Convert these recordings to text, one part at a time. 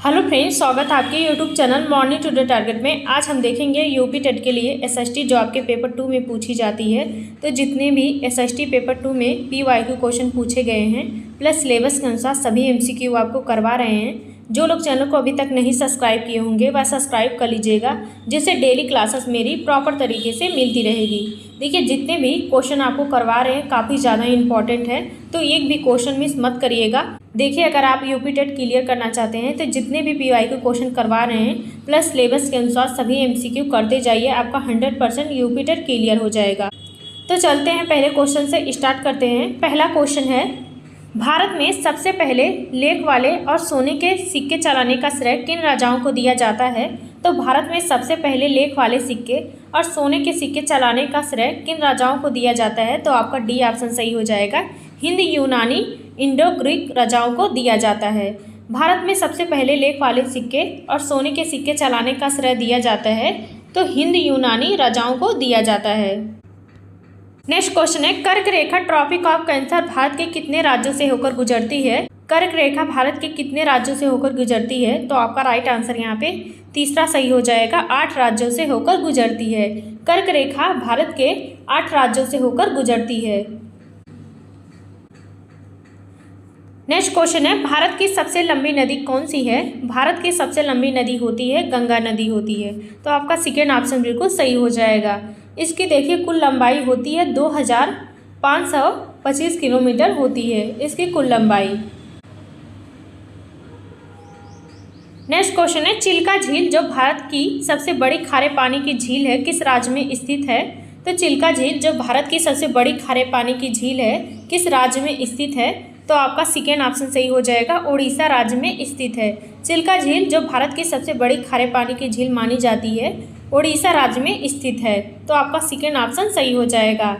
Hello friends, स्वागत है आपके YouTube channel morning to the target में। आज हम देखेंगे यूपी टेट के लिए एसएसटी जो आपके पेपर 2 में पूछी जाती है। तो जितने भी एसएसटी पेपर 2 में पीवाईक्यू क्वेश्चन पूछे गए हैं प्लस सिलेबस के अनुसार सभी एमसीक्यू आपको करवा रहे हैं। जो लोग चैनल को अभी तक नहीं सब्सक्राइब किए होंगे वह सब्सक्राइब कर लीजिएगा, जिससे डेली क्लासेस मेरी प्रॉपर तरीके से मिलती रहेगी। देखिए, जितने भी क्वेश्चन आपको करवा रहे हैं काफ़ी ज़्यादा इंपॉर्टेंट है, तो एक भी क्वेश्चन मिस मत करिएगा। देखिए, अगर आप यूपी टेट क्लियर करना चाहते हैं तो जितने भी पीवाईक्यू क्वेश्चन करवा रहे हैं प्लस सिलेबस के अनुसार सभी एमसीक्यू करते जाइए, आपका 100% यूपी टेट क्लियर हो जाएगा। तो चलते हैं, पहले क्वेश्चन से स्टार्ट करते हैं। पहला क्वेश्चन है, भारत में सबसे पहले लेख वाले और सोने के सिक्के चलाने का श्रेय किन राजाओं को दिया जाता है? तो भारत में सबसे पहले लेख वाले सिक्के और सोने के सिक्के चलाने का श्रेय किन राजाओं को दिया जाता है? तो आपका डी ऑप्शन सही हो जाएगा। हिंद, यूनानी, इंडो ग्रीक राजाओं को दिया जाता है। भारत में सबसे पहले लेख वाले सिक्के और सोने के सिक्के चलाने का श्रेय दिया जाता है तो हिंद यूनानी राजाओं को दिया जाता है। नेक्स्ट क्वेश्चन है, कर्क रेखा ट्रॉपिक ऑफ कैंसर भारत के कितने राज्यों से होकर गुजरती है? कर्क रेखा भारत के कितने राज्यों से होकर गुजरती है? तो आपका राइट आंसर यहाँ पे तीसरा सही हो जाएगा, 8 राज्यों से होकर गुजरती है। कर्क रेखा भारत के 8 राज्यों से होकर गुजरती है। नेक्स्ट क्वेश्चन है, भारत की सबसे लंबी नदी कौन सी है? भारत की सबसे लंबी नदी होती है गंगा नदी होती है। तो आपका सेकेंड ऑप्शन बिल्कुल सही हो जाएगा। इसकी देखिए कुल लंबाई होती है 2525 किलोमीटर होती है इसकी कुल लंबाई। नेक्स्ट क्वेश्चन है, चिल्का झील जो भारत की सबसे बड़ी खारे पानी की झील है किस राज्य में स्थित है? तो चिल्का झील जो भारत की सबसे बड़ी खारे पानी की झील है किस राज्य में स्थित है? तो आपका सेकेंड ऑप्शन सही हो जाएगा, उड़ीसा राज्य में स्थित है। चिल्का झील जो भारत की सबसे बड़ी खारे पानी की झील मानी जाती है उड़ीसा राज्य में स्थित है। तो आपका सेकेंड ऑप्शन सही हो जाएगा।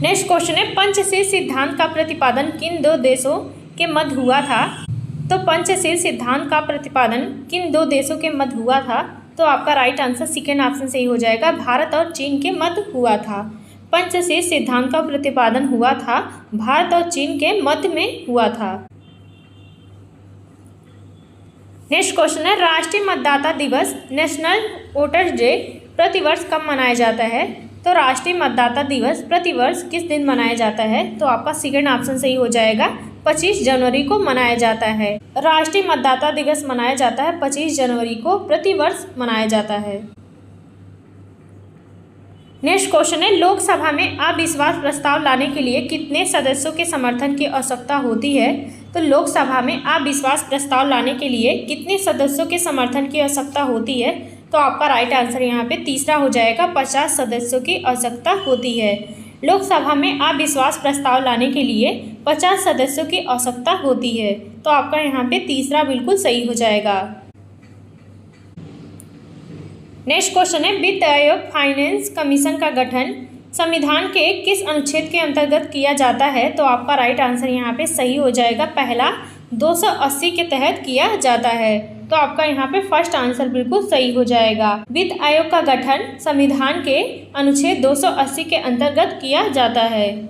नेक्स्ट क्वेश्चन है, पंचशील सिद्धांत का प्रतिपादन किन 2 देशों के मध्य हुआ था? तो पंचशील सिद्धांत का प्रतिपादन किन 2 देशों के मध्य हुआ था? तो आपका राइट आंसर सेकेंड ऑप्शन सही हो जाएगा, भारत और चीन के मध्य हुआ था। पंचशील सिद्धांत का प्रतिपादन हुआ था भारत और चीन के मध्य में हुआ था। नेक्स्ट क्वेश्चन है, राष्ट्रीय मतदाता दिवस नेशनल वोटर्स डे प्रतिवर्ष कब मनाया जाता है? तो राष्ट्रीय मतदाता दिवस प्रतिवर्ष किस दिन मनाया जाता है? तो आपका सेकेंड ऑप्शन सही हो जाएगा, 25 जनवरी को मनाया जाता है। राष्ट्रीय मतदाता दिवस मनाया जाता है 25 जनवरी को प्रतिवर्ष मनाया जाता है। नेक्स्ट क्वेश्चन है, लोकसभा में अविश्वास प्रस्ताव लाने के लिए कितने सदस्यों के समर्थन की आवश्यकता होती है? तो लोकसभा में अविश्वास प्रस्ताव लाने के लिए कितने सदस्यों के समर्थन की आवश्यकता होती है? तो आपका राइट आंसर यहाँ पे तीसरा हो जाएगा, 50 सदस्यों की आवश्यकता होती है। लोकसभा में अविश्वास प्रस्ताव लाने के लिए 50 सदस्यों की आवश्यकता होती है। तो आपका यहाँ पे तीसरा बिल्कुल सही हो जाएगा। नेक्स्ट क्वेश्चन है, वित्त आयोग फाइनेंस कमीशन का गठन संविधान के किस अनुच्छेद के अंतर्गत किया जाता है? तो आपका राइट आंसर यहाँ पे सही हो जाएगा, पहला 280 के तहत किया जाता है। तो आपका यहाँ पे फर्स्ट आंसर बिल्कुल सही हो जाएगा। वित्त आयोग का गठन संविधान के अनुच्छेद 280 के अंतर्गत किया जाता है।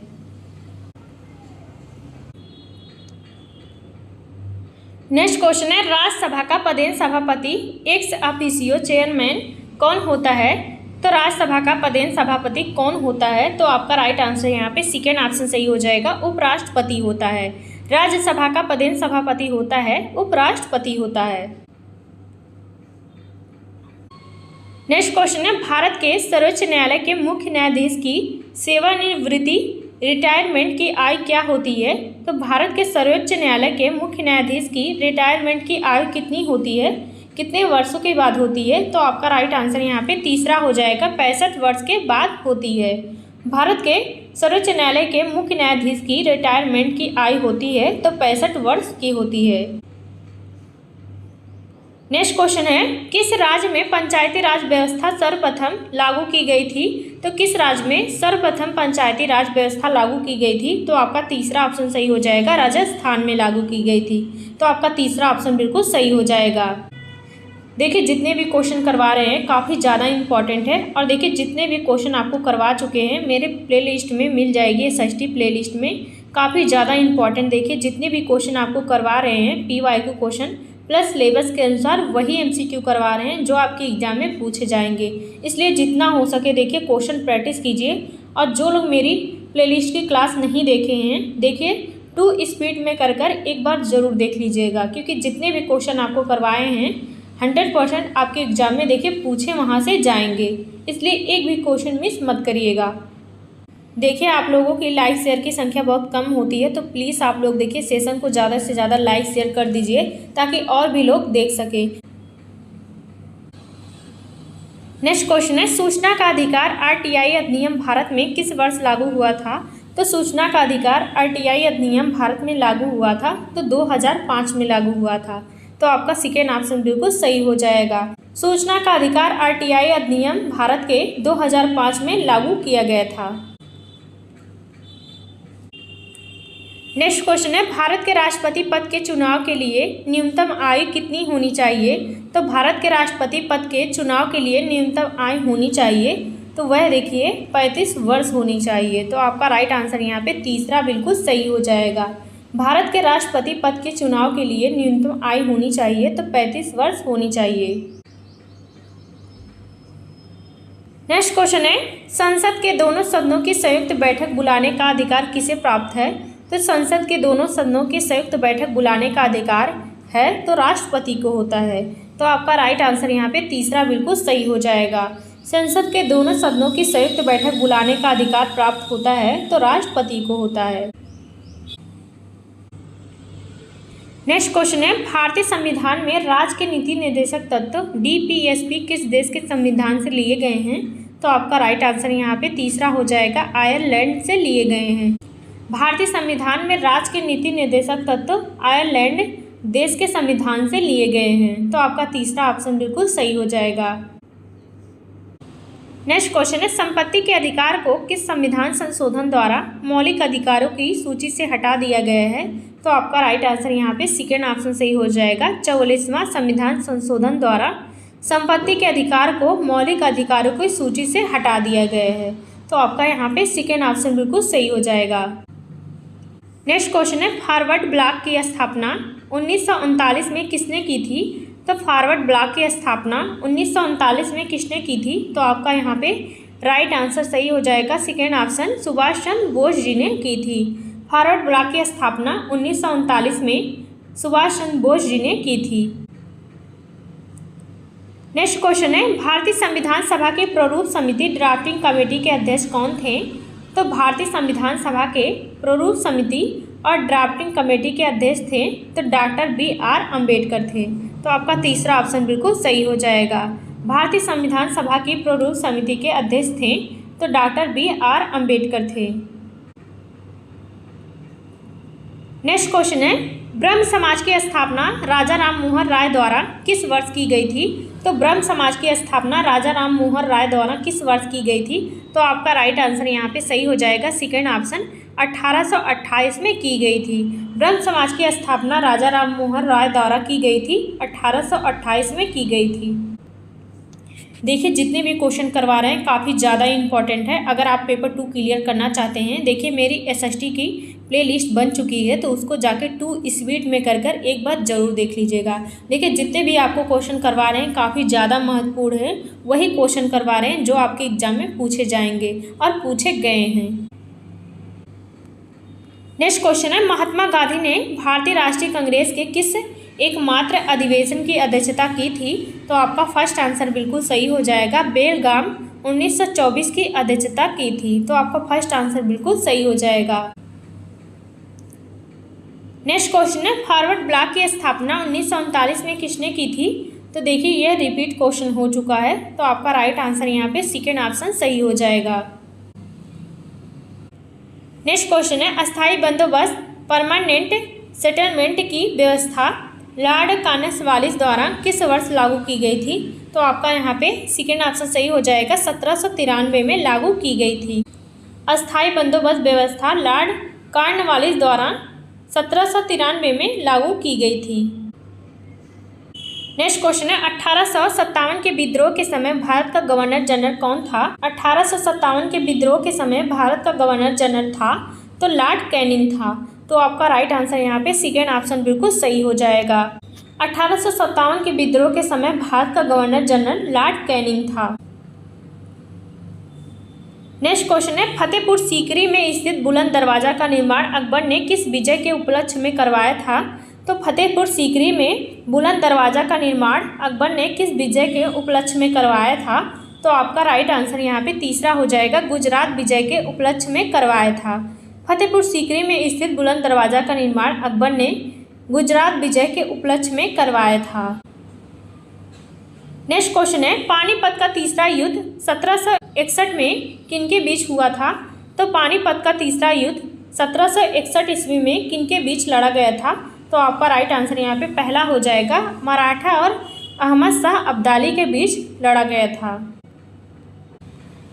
नेक्स्ट क्वेश्चन है, राज्यसभा का पदेन सभापति एक्स ऑफिशियो चेयरमैन कौन होता है? तो राज्यसभा का पदेन सभापति कौन होता है? तो आपका राइट आंसर यहाँ पे सेकेंड ऑप्शन सही हो जाएगा, उपराष्ट्रपति होता है। राज्यसभा का पदेन सभापति होता है उपराष्ट्रपति होता है। नेक्स्ट क्वेश्चन है, भारत के सर्वोच्च न्यायालय के मुख्य न्यायाधीश की सेवानिवृत्ति रिटायरमेंट की आयु क्या होती है? तो भारत के सर्वोच्च न्यायालय के मुख्य न्यायाधीश की रिटायरमेंट की आयु कितनी होती है, कितने वर्षों के बाद होती है? तो आपका राइट आंसर यहाँ पे तीसरा हो जाएगा, 65 वर्ष के बाद होती है। भारत के सर्वोच्च न्यायालय के मुख्य न्यायाधीश की रिटायरमेंट की आयु होती है तो 65 वर्ष की होती है। नेक्स्ट क्वेश्चन है, किस राज्य में पंचायती राज व्यवस्था सर्वप्रथम लागू की गई थी? तो किस राज्य में सर्वप्रथम पंचायती राज व्यवस्था लागू की गई थी? तो आपका तीसरा ऑप्शन सही हो जाएगा, राजस्थान में लागू की गई थी। तो आपका तीसरा ऑप्शन बिल्कुल सही हो जाएगा। देखिए, जितने भी क्वेश्चन करवा रहे हैं काफ़ी ज़्यादा इंपॉर्टेंट है। और देखिए, जितने भी क्वेश्चन आपको करवा चुके हैं मेरे प्लेलिस्ट में मिल जाएगी, एसएसटी प्लेलिस्ट में काफ़ी ज़्यादा इंपॉर्टेंट। देखिए जितने भी क्वेश्चन आपको करवा रहे हैं PYQ क्वेश्चन प्लस सिलेबस के अनुसार वही MCQ करवा रहे हैं जो आपके एग्जाम में पूछे जाएंगे। इसलिए जितना हो सके देखिए क्वेश्चन प्रैक्टिस कीजिए। और जो लोग मेरी प्लेलिस्ट की क्लास नहीं देखे हैं देखिए 2 स्पीड में कर एक बार ज़रूर देख लीजिएगा, क्योंकि जितने भी क्वेश्चन आपको करवाए हैं 100% आपके एग्जाम में देखिए पूछे वहाँ से जाएंगे। इसलिए एक भी क्वेश्चन मिस मत करिएगा। देखिए आप लोगों की लाइक शेयर की संख्या बहुत कम होती है, तो प्लीज़ आप लोग देखिए सेशन को ज़्यादा से ज़्यादा लाइक शेयर कर दीजिए ताकि और भी लोग देख सकें। नेक्स्ट क्वेश्चन है, सूचना का अधिकार RTI अधिनियम भारत में किस वर्ष लागू हुआ था? तो सूचना का अधिकार RTI अधिनियम भारत में लागू हुआ था तो 2005 में लागू हुआ था। तो आपका सेकेंड ऑप्शन बिल्कुल सही हो जाएगा। सूचना का अधिकार RTI अधिनियम भारत के 2005 में लागू किया गया था। नेक्स्ट क्वेश्चन है, भारत के राष्ट्रपति पद के चुनाव के लिए न्यूनतम आयु कितनी होनी चाहिए? तो भारत के राष्ट्रपति पद के चुनाव के लिए न्यूनतम आयु होनी चाहिए तो वह देखिए 35 वर्ष होनी चाहिए। तो आपका राइट आंसर यहाँ पे तीसरा बिल्कुल सही हो जाएगा। भारत के राष्ट्रपति पद के चुनाव के लिए न्यूनतम आयु होनी चाहिए तो 35 वर्ष होनी चाहिए। नेक्स्ट क्वेश्चन है, संसद के दोनों सदनों की संयुक्त बैठक बुलाने का अधिकार किसे प्राप्त है? तो संसद के दोनों सदनों की संयुक्त बैठक बुलाने का अधिकार है तो राष्ट्रपति को होता है। तो आपका राइट आंसर यहाँ पे तीसरा बिल्कुल सही हो जाएगा। संसद के दोनों सदनों की संयुक्त बैठक बुलाने का अधिकार प्राप्त होता है तो राष्ट्रपति को होता है। नेक्स्ट क्वेश्चन है, भारतीय संविधान में राज्य के नीति निर्देशक तत्व DPSP किस देश के संविधान से लिए गए हैं? तो आपका राइट आंसर यहाँ पे तीसरा हो जाएगा, आयरलैंड से लिए गए हैं। भारतीय संविधान में राज्य के नीति निर्देशक तत्व आयरलैंड देश के संविधान से लिए गए हैं। तो आपका तीसरा ऑप्शन बिल्कुल सही हो जाएगा। नेक्स्ट क्वेश्चन है, संपत्ति के अधिकार को किस संविधान संशोधन द्वारा मौलिक अधिकारों की सूची से हटा दिया गया है? तो आपका राइट आंसर यहाँ पे सेकेंड ऑप्शन सही हो जाएगा। 44वां संविधान संशोधन द्वारा संपत्ति के अधिकार को मौलिक अधिकारों की सूची से हटा दिया गया है। तो आपका यहाँ पे सेकेंड ऑप्शन बिल्कुल सही हो जाएगा। नेक्स्ट क्वेश्चन है, फॉरवर्ड ब्लॉक की स्थापना 1939 में किसने की थी? तो फॉरवर्ड ब्लॉक की स्थापना 1939 में किसने की थी? तो आपका यहाँ पे राइट आंसर सही हो जाएगा, सेकेंड ऑप्शन सुभाष चंद्र बोस जी ने की थी। फॉरवर्ड ब्लॉक की स्थापना 1939 में सुभाष चंद्र बोस जी ने की थी। नेक्स्ट क्वेश्चन है, भारतीय संविधान सभा के प्रारूप समिति ड्राफ्टिंग कमेटी के अध्यक्ष कौन थे? तो भारतीय संविधान सभा के प्रारूप समिति और ड्राफ्टिंग कमेटी के अध्यक्ष थे तो डॉक्टर BR अम्बेडकर थे। तो आपका तीसरा ऑप्शन बिल्कुल सही हो जाएगा। भारतीय संविधान सभा की प्रारूप समिति के अध्यक्ष थे तो डॉक्टर BR अम्बेडकर थे। नेक्स्ट क्वेश्चन है, ब्रह्म समाज की स्थापना राजा राम मोहन राय द्वारा किस वर्ष की गई थी? तो ब्रह्म समाज की स्थापना राजा राम मोहन राय द्वारा किस वर्ष की गई थी? तो आपका राइट आंसर यहाँ पे सही हो जाएगा, सेकेंड ऑप्शन 1828 में की गई थी। ब्रह्म समाज की स्थापना राजा राम मोहन राय द्वारा की गई थी, 1828 में की गई थी। देखिए जितने भी क्वेश्चन करवा रहे हैं काफ़ी ज़्यादा इंपॉर्टेंट है। अगर आप पेपर 2 क्लियर करना चाहते हैं देखिए मेरी SST की प्लेलिस्ट बन चुकी है तो उसको जाके 2 स्पीड में कर एक बार ज़रूर देख लीजिएगा। देखिए जितने भी आपको क्वेश्चन करवा रहे हैं काफ़ी ज़्यादा महत्वपूर्ण है, वही क्वेश्चन करवा रहे हैं जो आपके एग्जाम में पूछे जाएंगे और पूछे गए हैं। नेक्स्ट क्वेश्चन है, महात्मा गांधी ने भारतीय राष्ट्रीय कांग्रेस के किस एकमात्र अधिवेशन की अध्यक्षता की थी? तो आपका फर्स्ट आंसर बिल्कुल सही हो जाएगा, बेलगाम 1924 की अध्यक्षता की थी। तो आपका फर्स्ट आंसर बिल्कुल सही हो जाएगा। नेक्स्ट क्वेश्चन है, फॉरवर्ड ब्लॉक की स्थापना 1939 में किसने की थी? तो देखिए यह रिपीट क्वेश्चन हो चुका है तो आपका राइट आंसर यहाँ पे सेकेंड ऑप्शन सही हो जाएगा। नेक्स्ट क्वेश्चन है, अस्थायी बंदोबस्त परमानेंट सेटलमेंट की व्यवस्था लॉर्ड कॉर्नवालिस द्वारा किस वर्ष लागू की गई थी? तो आपका यहाँ पे सेकेंड ऑप्शन सही हो जाएगा, 1793 में लागू की गई थी। अस्थायी बंदोबस्त व्यवस्था लॉर्ड कॉर्नवालिस द्वारा 1793 में लागू की गई थी। नेक्स्ट क्वेश्चन है, 1857 के विद्रोह के समय भारत का गवर्नर जनरल कौन था? 1857 के विद्रोह के समय भारत का गवर्नर जनरल था तो लॉर्ड कैनिंग था। तो आपका राइट आंसर यहाँ पे सेकेंड ऑप्शन बिल्कुल सही हो जाएगा। 1857 के विद्रोह के समय भारत का गवर्नर जनरल लॉर्ड कैनिंग था। नेक्स्ट क्वेश्चन है, फतेहपुर सीकरी में स्थित बुलंद दरवाजा का निर्माण अकबर ने किस विजय के उपलक्ष्य में करवाया था? तो फतेहपुर सीकरी में बुलंद दरवाजा का निर्माण अकबर ने किस विजय के उपलक्ष्य में करवाया था? तो आपका राइट आंसर यहाँ पे तीसरा हो जाएगा, गुजरात विजय के उपलक्ष्य में करवाया था। फतेहपुर सीकरी में स्थित बुलंद दरवाजा का निर्माण अकबर ने गुजरात विजय के उपलक्ष्य में करवाया था। नेक्स्ट क्वेश्चन है, पानीपत का तीसरा युद्ध 1761 में किनके बीच हुआ था? तो पानीपत का तीसरा युद्ध 1761 ईस्वी में किनके बीच लड़ा गया था? तो आपका राइट आंसर यहाँ पे पहला हो जाएगा, मराठा और अहमद शाह अब्दाली के बीच लड़ा गया था।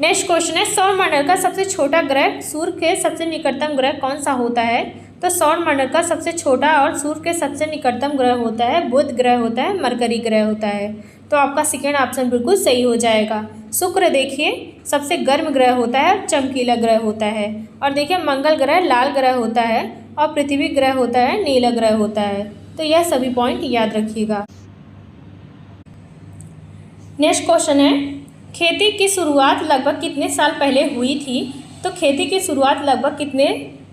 नेक्स्ट क्वेश्चन है, सौरमंडल का सबसे छोटा ग्रह सूर्य के सबसे निकटतम ग्रह कौन सा होता है? तो सौरमंडल का सबसे छोटा और सूर्य के सबसे निकटतम ग्रह होता है बुध ग्रह होता है, मरकरी ग्रह होता है। तो आपका सेकेंड ऑप्शन बिल्कुल सही हो जाएगा। शुक्र देखिए सबसे गर्म ग्रह होता है, चमकीला ग्रह होता है। और देखिए मंगल ग्रह लाल ग्रह होता है और पृथ्वी ग्रह होता है नीला ग्रह होता है। तो यह सभी पॉइंट याद रखिएगा। नेक्स्ट क्वेश्चन है, खेती की शुरुआत लगभग कितने साल पहले हुई थी? तो खेती की शुरुआत लगभग कितने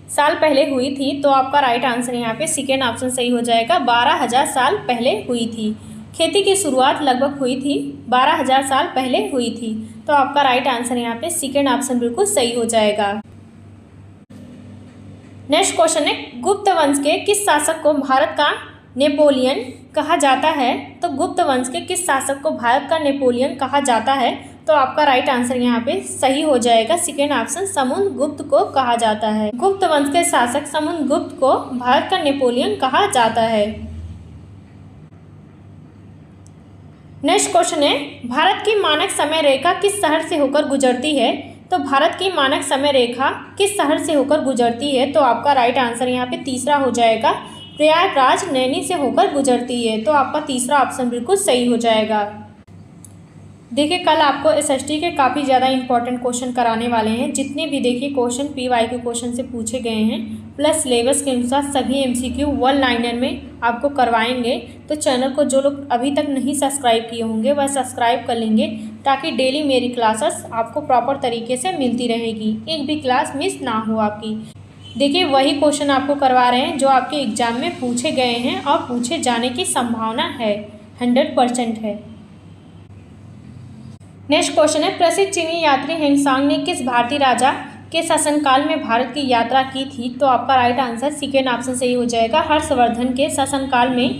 साल पहले हुई थी? तो आपका राइट आंसर यहाँ पे सेकेंड ऑप्शन सही हो जाएगा, 12,000 साल पहले हुई थी। खेती की शुरुआत लगभग हुई थी 12,000 साल पहले हुई थी। तो आपका राइट आंसर यहाँ पे सेकेंड ऑप्शन बिल्कुल सही हो जाएगा। नेक्स्ट क्वेश्चन है, गुप्त वंश के किस शासक को भारत का नेपोलियन कहा जाता है? तो गुप्त वंश के किस शासक को भारत का नेपोलियन कहा जाता है? तो आपका राइट आंसर यहाँ पे सही हो जाएगा, सेकेंड ऑप्शन समुद्रगुप्त को कहा जाता है। गुप्त वंश के शासक समुद्रगुप्त को भारत का नेपोलियन कहा जाता है। नेक्स्ट क्वेश्चन है, भारत की मानक समय रेखा किस शहर से होकर गुजरती है? तो भारत की मानक समय रेखा किस शहर से होकर गुजरती है? तो आपका राइट आंसर यहाँ पे तीसरा हो जाएगा, प्रयागराज नैनी से होकर गुजरती है। तो आपका तीसरा ऑप्शन बिल्कुल सही हो जाएगा। देखिए कल आपको एसएसटी के काफ़ी ज़्यादा इंपॉर्टेंट क्वेश्चन कराने वाले हैं। जितने भी देखिए क्वेश्चन पीवाईक्यू क्वेश्चन से पूछे गए हैं प्लस सिलेबस के अनुसार सभी एमसीक्यू वन लाइनर में आपको करवाएंगे। तो चैनल को जो लोग अभी तक नहीं सब्सक्राइब किए होंगे वह सब्सक्राइब कर लेंगे, ताकि डेली मेरी क्लासेस आपको प्रॉपर तरीके से मिलती रहेगी, एक भी क्लास मिस ना हो आपकी। देखिए वही क्वेश्चन आपको करवा रहे हैं जो आपके एग्जाम में पूछे गए हैं और पूछे जाने की संभावना है, 100% है। नेक्स्ट क्वेश्चन है, प्रसिद्ध चीनी यात्री हेंगसांग ने किस भारतीय राजा के शासनकाल में भारत की यात्रा की थी? तो आपका राइट आंसर सेकेंड ऑप्शन सही हो जाएगा, हर्षवर्धन के शासनकाल में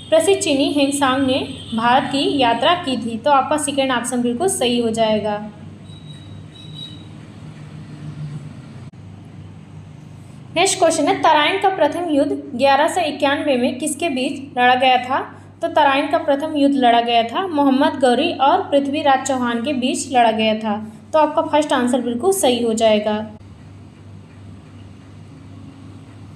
प्रसिद्ध चीनी हेंगसांग ने भारत की यात्रा की थी। तो आपका सेकेंड ऑप्शन बिल्कुल सही हो जाएगा। नेक्स्ट क्वेश्चन है, तराइन का प्रथम युद्ध 1191 में किसके बीच लड़ा गया था? तो तराइन का प्रथम युद्ध लड़ा गया था मोहम्मद गौरी और पृथ्वीराज चौहान के बीच लड़ा गया था। तो आपका फर्स्ट आंसर बिल्कुल सही हो जाएगा।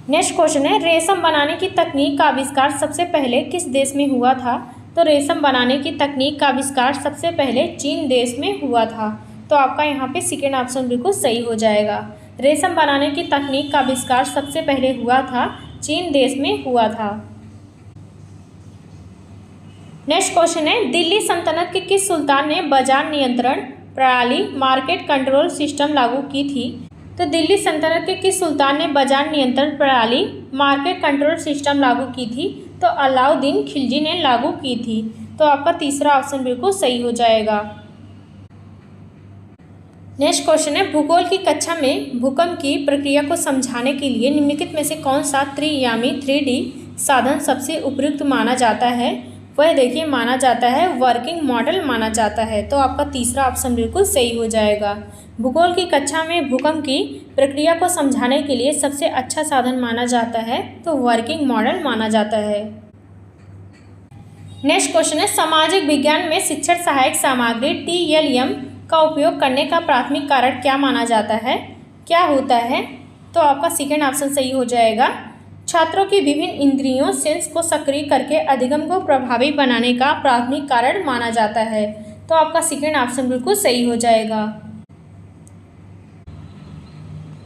नेक्स्ट क्वेश्चन है, रेशम बनाने की तकनीक का आविष्कार सबसे पहले किस देश में हुआ था? तो रेशम बनाने की तकनीक का आविष्कार सबसे पहले चीन देश में हुआ था। तो आपका यहाँ पे सेकेंड ऑप्शन बिल्कुल सही हो जाएगा। रेशम बनाने की तकनीक का आविष्कार सबसे पहले हुआ था चीन देश में हुआ था। नेक्स्ट क्वेश्चन है, दिल्ली सल्तनत के किस सुल्तान ने बाजार नियंत्रण प्रणाली मार्केट कंट्रोल सिस्टम लागू की थी? तो दिल्ली सल्तनत के किस सुल्तान ने बाजार नियंत्रण प्रणाली मार्केट कंट्रोल सिस्टम लागू की थी? तो अलाउद्दीन खिलजी ने लागू की थी। तो आपका तीसरा ऑप्शन बिल्कुल सही हो जाएगा। नेक्स्ट क्वेश्चन है, भूगोल की कक्षा में भूकंप की प्रक्रिया को समझाने के लिए निम्नलिखित में से कौन सा त्रियामी 3D साधन सबसे उपयुक्त माना जाता है? वह देखिए माना जाता है वर्किंग मॉडल माना जाता है। तो आपका तीसरा ऑप्शन बिल्कुल सही हो जाएगा। भूगोल की कक्षा में भूकंप की प्रक्रिया को समझाने के लिए सबसे अच्छा साधन माना जाता है तो वर्किंग मॉडल माना जाता है। नेक्स्ट क्वेश्चन है, सामाजिक विज्ञान में शिक्षण सहायक सामग्री TLM का उपयोग करने का प्राथमिक कारण क्या माना जाता है, क्या होता है? तो आपका सेकेंड ऑप्शन सही हो जाएगा। छात्रों की विभिन्न इंद्रियों सेंस को सक्रिय करके अधिगम को प्रभावी बनाने का प्राथमिक कारण माना जाता है। तो आपका सेकेंड ऑप्शन बिल्कुल सही हो जाएगा।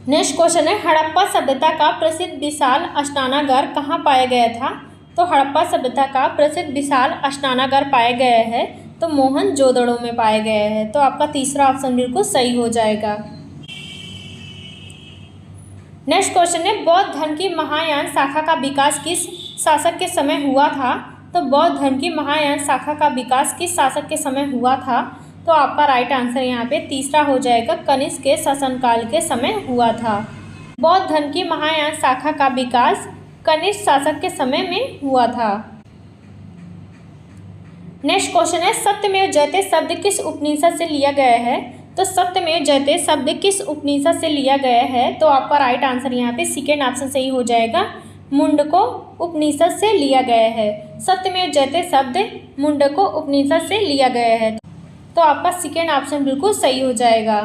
नेक्स्ट क्वेश्चन है हड़प्पा सभ्यता का प्रसिद्ध विशाल स्नानागार कहाँ पाया गया था। तो हड़प्पा सभ्यता का प्रसिद्ध विशाल स्नानागार पाया गया है तो मोहनजोदड़ो में पाया गया है। तो आपका तीसरा ऑप्शन बिल्कुल सही हो जाएगा। नेक्स्ट क्वेश्चन है बौद्ध धर्म की महायान शाखा का विकास किस शासक के समय हुआ था। तो बौद्ध धर्म की महायान शाखा का विकास किस शासक के समय हुआ था। तो आपका राइट आंसर यहाँ पे तीसरा हो जाएगा, कनिष्क के शासनकाल के समय हुआ था। बौद्ध धर्म की महायान शाखा का विकास कनिष्क शासक के समय में हुआ था। नेक्स्ट क्वेश्चन है सत्यमेव जयते शब्द किस उपनिषद से लिया गया है। तो सत्यमेव जयते शब्द किस उपनिषद से लिया गया है। तो आपका राइट आंसर यहाँ पे सेकेंड ऑप्शन सही हो जाएगा, मुंडको उपनिषद से लिया गया है। सत्यमेव जयते शब्द मुंडको उपनिषद से लिया गया है तो आपका सेकेंड ऑप्शन बिल्कुल सही हो जाएगा।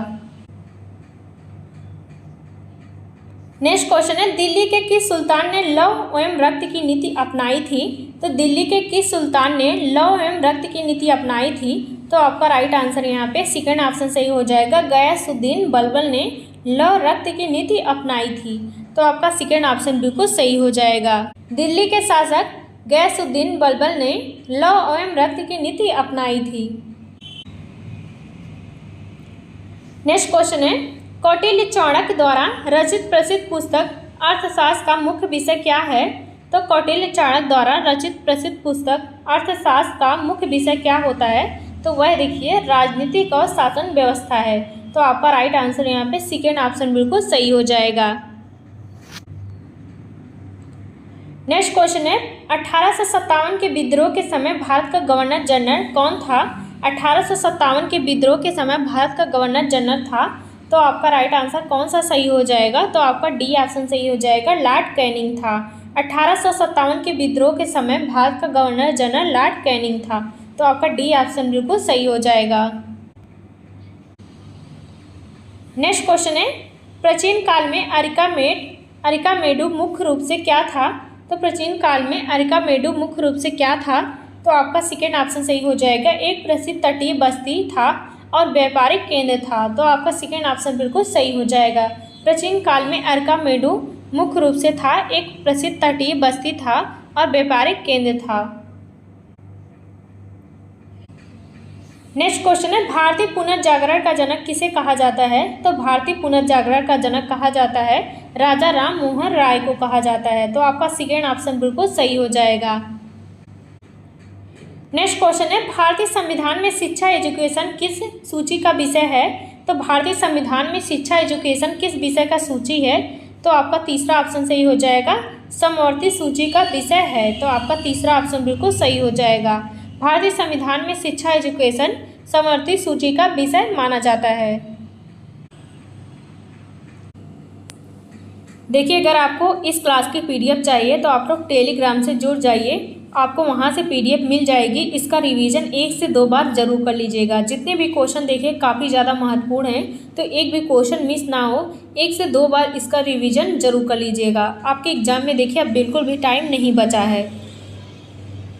नेक्स्ट क्वेश्चन है दिल्ली के किस सुल्तान ने लव एवं रक्त की नीति अपनाई थी। तो दिल्ली के किस सुल्तान ने लव एवं रक्त की नीति अपनाई थी। तो आपका राइट आंसर यहाँ पे सेकेंड ऑप्शन सही हो जाएगा, गयासुद्दीन बलबल ने लव रक्त की नीति अपनाई थी। तो आपका सेकेंड ऑप्शन बिल्कुल सही हो जाएगा। दिल्ली के शासक गयासुद्दीन बलबल ने लव एवं रक्त की नीति अपनाई थी। नेक्स्ट क्वेश्चन है कौटिल्य चाणक्य द्वारा रचित प्रसिद्ध पुस्तक अर्थशास्त्र का मुख्य विषय क्या है। तो कौटिल्य चाणक्य द्वारा रचित प्रसिद्ध पुस्तक अर्थशास्त्र का मुख्य विषय क्या होता है। तो वह देखिए राजनीतिक और शासन व्यवस्था है। तो आपका राइट आंसर यहाँ पे सेकेंड ऑप्शन बिल्कुल सही हो जाएगा। नेक्स्ट क्वेश्चन है 1857 के विद्रोह के समय भारत का गवर्नर जनरल कौन था। 1857 के विद्रोह के समय भारत का गवर्नर जनरल था। तो आपका राइट आंसर कौन सा सही हो जाएगा। तो आपका डी ऑप्शन सही हो जाएगा, लॉर्ड कैनिंग था। 1857 के विद्रोह के समय भारत का गवर्नर जनरल लॉर्ड कैनिंग था। तो आपका डी ऑप्शन बिल्कुल सही हो जाएगा। नेक्स्ट क्वेश्चन है प्राचीन काल में अरिकामेडु मुख्य रूप से क्या था। तो प्राचीन काल में अरिकामेडु मुख्य रूप से क्या था। तो आपका सेकेंड ऑप्शन सही हो जाएगा, एक प्रसिद्ध तटीय बस्ती था और व्यापारिक केंद्र था। तो आपका सेकेंड ऑप्शन बिल्कुल सही हो जाएगा। प्राचीन काल में अरिकामेडु मुख्य रूप से था, एक प्रसिद्ध तटीय बस्ती था और व्यापारिक केंद्र था। नेक्स्ट क्वेश्चन है भारतीय पुनर्जागरण का जनक किसे कहा जाता है। तो भारतीय पुनर्जागरण का जनक कहा जाता है राजा राम मोहन राय को कहा जाता है। तो आपका सेकेंड ऑप्शन बिल्कुल सही हो जाएगा। नेक्स्ट क्वेश्चन है भारतीय संविधान में शिक्षा एजुकेशन किस सूची का विषय है। तो भारतीय संविधान में शिक्षा एजुकेशन किस विषय का सूची है। तो आपका तीसरा ऑप्शन सही हो जाएगा, समवर्ती सूची का विषय है। तो आपका तीसरा ऑप्शन बिल्कुल सही हो जाएगा। भारतीय संविधान में शिक्षा एजुकेशन समवर्ती सूची का विषय माना जाता है। देखिए अगर आपको इस क्लास की पीडीएफ चाहिए तो आप लोग टेलीग्राम से जुड़ जाइए, आपको वहां से पीडीएफ मिल जाएगी। इसका रिवीजन 1 से 2 बार जरूर कर लीजिएगा। जितने भी क्वेश्चन देखिए काफ़ी ज़्यादा महत्वपूर्ण हैं, तो एक भी क्वेश्चन मिस ना हो, 1 से 2 बार इसका रिवीजन जरूर कर लीजिएगा। आपके एग्जाम में देखिए अब बिल्कुल भी टाइम नहीं बचा है।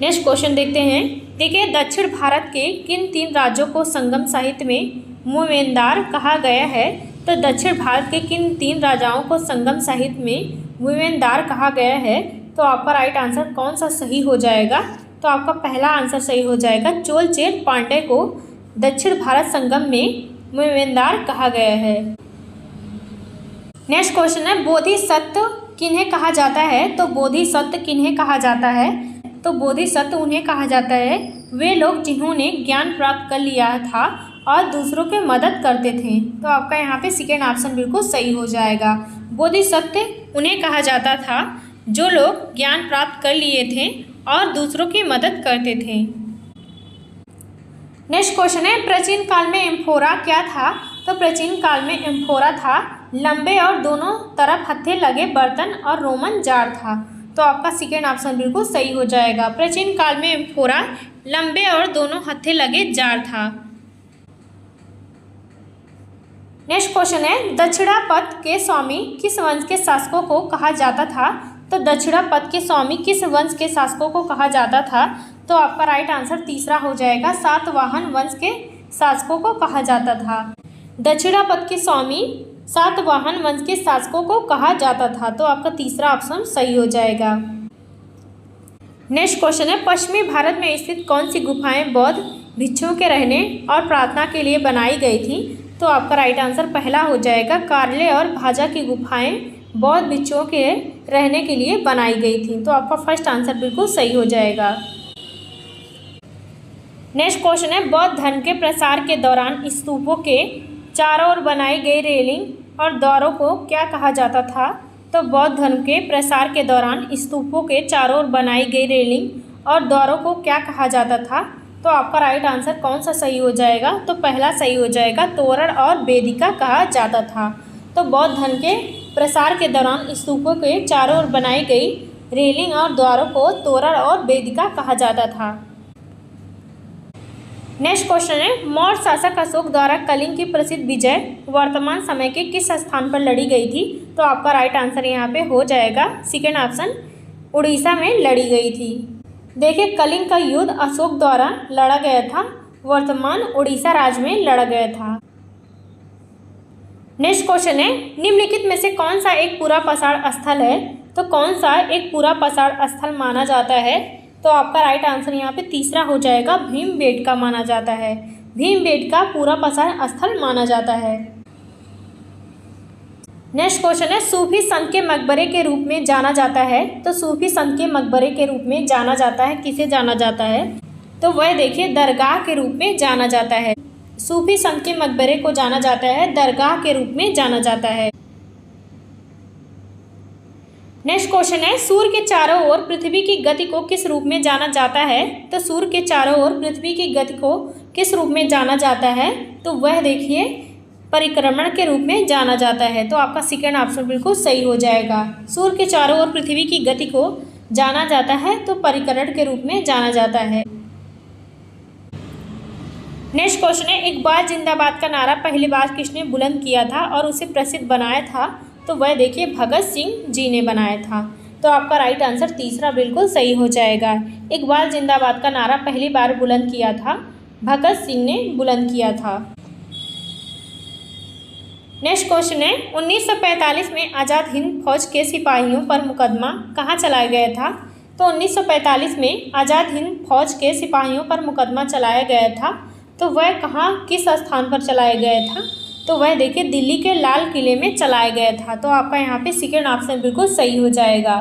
नेक्स्ट क्वेश्चन देखते हैं। देखिए दक्षिण भारत के किन 3 राज्यों को संगम साहित्य में मूवेंदार कहा गया है। तो दक्षिण भारत के किन 3 राजाओं को संगम साहित्य में मूवेंदार कहा गया है। तो आपका राइट आंसर कौन सा सही हो जाएगा। तो आपका पहला आंसर सही हो जाएगा, चोल चेर पांड्य को दक्षिण भारत संगम में मूवेंदार कहा गया है। नेक्स्ट क्वेश्चन है बोधिसत्व किन्हें कहा जाता है। तो बोधिसत्व किन्हें कहा जाता है। तो बोधिसत्व उन्हें कहा जाता है वे लोग जिन्होंने ज्ञान प्राप्त कर लिया था और दूसरों की मदद करते थे। तो आपका यहाँ पे सेकेंड ऑप्शन बिल्कुल सही हो जाएगा। बोधिसत्व उन्हें कहा जाता था जो लोग ज्ञान प्राप्त कर लिए थे और दूसरों की मदद करते थे। नेक्स्ट क्वेश्चन है प्राचीन काल में एम्फोरा क्या था। तो प्राचीन काल में एम्फोरा था लंबे और दोनों तरफ हत्थे लगे बर्तन और रोमन जार था। तो आपका सेकेंड ऑप्शन बिल्कुल सही हो जाएगा। प्राचीन काल में एम्फोरा लंबे और दोनों हत्थे लगे जार था। नेक्स्ट क्वेश्चन है दक्षिणापथ के स्वामी किस वंश के शासकों को कहा जाता था। तो दक्षिणापथ के स्वामी किस वंश के शासकों को कहा जाता था। तो आपका राइट आंसर तीसरा हो जाएगा, सातवाहन वंश के शासकों को कहा जाता था। दक्षिणापथ के स्वामी सातवाहन वंश के शासकों को कहा जाता था। तो आपका तीसरा ऑप्शन सही हो जाएगा। नेक्स्ट क्वेश्चन है, पश्चिमी भारत में स्थित कौन सी गुफाएं बौद्ध भिक्षुओं के रहने और प्रार्थना के लिए बनाई गई थी? तो आपका राइट आंसर पहला हो जाएगा, कार्ले और भाजा की गुफाएं बौद्ध भिक्षुओं के रहने के लिए बनाई गई थी। तो आपका फर्स्ट आंसर बिल्कुल सही हो जाएगा। नेक्स्ट क्वेश्चन है, बौद्ध धर्म के प्रसार के दौरान स्तूपों के चारों ओर बनाई गई रेलिंग और द्वारों को क्या कहा जाता था? तो बौद्ध धर्म के प्रसार के दौरान स्तूपों के चारों ओर बनाई गई रेलिंग और द्वारों को क्या कहा जाता था? तो आपका राइट आंसर कौन सा सही हो जाएगा? तो पहला सही हो जाएगा, तोरण और वेदिका कहा जाता था। तो बौद्ध धर्म के प्रसार के दौरान स्तूपों के चारों ओर बनाई गई रेलिंग और द्वारों को तोरण और वेदिका कहा जाता था। नेक्स्ट क्वेश्चन है, मौर्य शासक अशोक द्वारा कलिंग की प्रसिद्ध विजय वर्तमान समय के किस स्थान पर लड़ी गई थी? तो आपका राइट आंसर यहाँ पे हो जाएगा सेकेंड ऑप्शन, उड़ीसा में लड़ी गई थी। देखिए, कलिंग का युद्ध अशोक द्वारा लड़ा गया था, वर्तमान उड़ीसा राज्य में लड़ा गया था। नेक्स्ट क्वेश्चन है, निम्नलिखित में से कौन सा एक पूरा पाषाण स्थल है? तो कौन सा एक पूरा पाषाण स्थल माना जाता है? तो आपका राइट आंसर यहाँ पे तीसरा हो जाएगा, भीमबेटका माना जाता है। भीमबेटका पूरा पाषाण स्थल माना जाता है। नेक्स्ट क्वेश्चन है, सूफी संत के मकबरे के रूप में जाना जाता है। तो सूफी संत के मकबरे के रूप में जाना जाता है, किसे जाना जाता है? तो वह देखिए दरगाह के रूप में जाना जाता है। सूफी संत के मकबरे को जाना जाता है, दरगाह के रूप में जाना जाता है। नेक्स्ट क्वेश्चन है, सूर्य के चारों ओर पृथ्वी की गति को किस रूप में जाना जाता है? तो सूर्य के चारों ओर पृथ्वी की गति को किस रूप में जाना जाता है? तो वह देखिए परिक्रमण के रूप में जाना जाता है। तो आपका सेकेंड ऑप्शन बिल्कुल सही हो जाएगा। सूर्य के चारों ओर पृथ्वी की गति को जाना जाता है तो परिक्रमण के रूप में जाना जाता है। नेक्स्ट क्वेश्चन है, इकबाल जिंदाबाद का नारा पहली बार किसने बुलंद किया था और उसे प्रसिद्ध बनाया था? तो वह देखिए भगत सिंह जी ने बनाया था। तो आपका राइट आंसर तीसरा बिल्कुल सही हो जाएगा। इकबाल जिंदाबाद का नारा पहली बार बुलंद किया था, भगत सिंह ने बुलंद किया था। नेक्स्ट क्वेश्चन है, 1945 में आज़ाद हिंद फौज के सिपाहियों पर मुकदमा कहाँ चलाया गया था? तो 1945 में आज़ाद हिंद फौज के सिपाहियों पर मुकदमा चलाया गया था। तो वह कहाँ किस स्थान पर चलाया गया था? तो वह देखिए दिल्ली के लाल किले में चलाया गया था। तो आपका यहाँ पे सेकेंड ऑप्शन बिल्कुल सही हो जाएगा।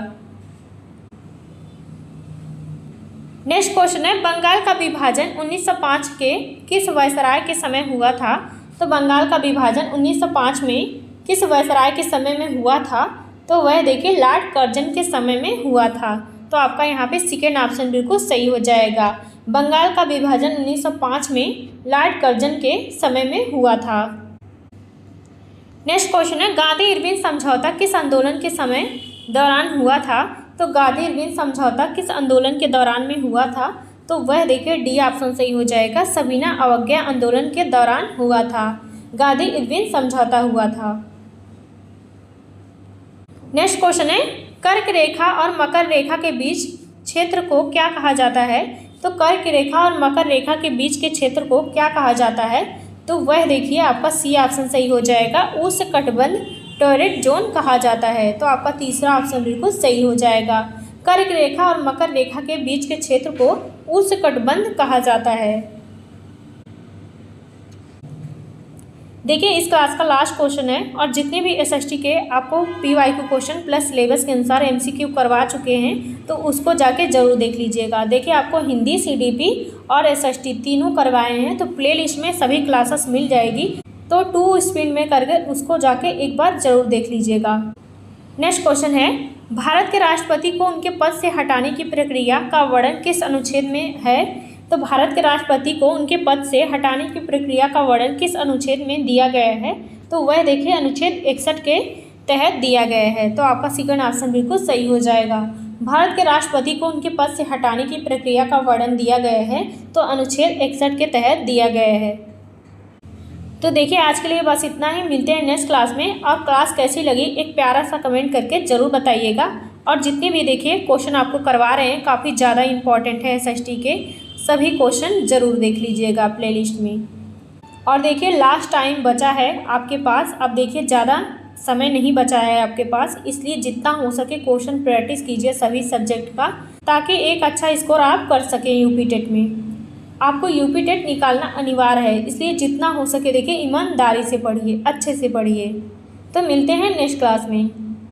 नेक्स्ट क्वेश्चन है, बंगाल का विभाजन 1905 के किस वायसराय के समय हुआ था? तो बंगाल का विभाजन 1905 में किस वायसराय के समय में हुआ था? तो वह देखिए लॉर्ड कर्जन के समय में हुआ था। तो आपका यहाँ पे सेकेंड ऑप्शन बिल्कुल सही हो जाएगा। बंगाल का विभाजन 1905 में लॉर्ड कर्जन के समय में हुआ था। नेक्स्ट क्वेश्चन है, गांधी इरविन समझौता किस आंदोलन के समय दौरान हुआ था? तो गांधी इरविन समझौता किस आंदोलन के दौरान में हुआ था? तो वह देखिए डी ऑप्शन सही हो जाएगा, सविनय अवज्ञा आंदोलन के दौरान हुआ था। गांधी इरविन समझौता हुआ था। नेक्स्ट क्वेश्चन है, कर्क रेखा और मकर रेखा के बीच क्षेत्र को क्या कहा जाता है? तो कर्क रेखा और मकर रेखा के बीच के क्षेत्र को क्या कहा जाता है? तो वह देखिए आपका सी ऑप्शन सही हो जाएगा, उष्णकटिबंध टॉररेट जोन कहा जाता है। तो आपका तीसरा ऑप्शन बिल्कुल सही हो जाएगा। कर्क रेखा और मकर रेखा के बीच के क्षेत्र को उष्णकटिबंध कहा जाता है। देखिए इस क्लास का लास्ट क्वेश्चन है और जितने भी एसएसटी के आपको पीवाईक्यू क्वेश्चन प्लस सिलेबस के अनुसार एमसीक्यू करवा चुके हैं तो उसको जाके जरूर देख लीजिएगा। देखिए आपको हिंदी, सीडीपी और एसएसटी तीनों करवाए हैं तो प्लेलिस्ट में सभी क्लासेस मिल जाएगी, तो 2 स्पीड में करके उसको जाके एक बार जरूर देख लीजिएगा। नेक्स्ट क्वेश्चन है, भारत के राष्ट्रपति को उनके पद से हटाने की प्रक्रिया का वर्णन किस अनुच्छेद में है? तो भारत के राष्ट्रपति को उनके पद से हटाने की प्रक्रिया का वर्णन किस अनुच्छेद में दिया गया है? तो वह देखिए अनुच्छेद 61 के तहत दिया गया है। तो आपका सेकंड ऑप्शन बिल्कुल सही हो जाएगा। भारत के राष्ट्रपति को उनके पद से हटाने की प्रक्रिया का वर्णन दिया गया है तो अनुच्छेद 61 के तहत दिया गया है। तो देखिए आज के लिए बस इतना ही, मिलते हैं नेक्स्ट क्लास में। और क्लास कैसी लगी एक प्यारा सा कमेंट करके ज़रूर बताइएगा। और जितने भी देखिए क्वेश्चन आपको करवा रहे हैं काफ़ी ज़्यादा इंपॉर्टेंट है एसएसटी के, सभी क्वेश्चन ज़रूर देख लीजिएगा प्लेलिस्ट में। और देखिए लास्ट टाइम बचा है आपके पास। अब देखिए ज़्यादा समय नहीं बचा है आपके पास, इसलिए जितना हो सके क्वेश्चन प्रैक्टिस कीजिए सभी सब्जेक्ट का, ताकि एक अच्छा स्कोर आप कर सकें यूपी टेट में। आपको यूपी टेट निकालना अनिवार्य है, इसलिए जितना हो सके देखिए ईमानदारी से पढ़िए, अच्छे से पढ़िए। तो मिलते हैं नेक्स्ट क्लास में।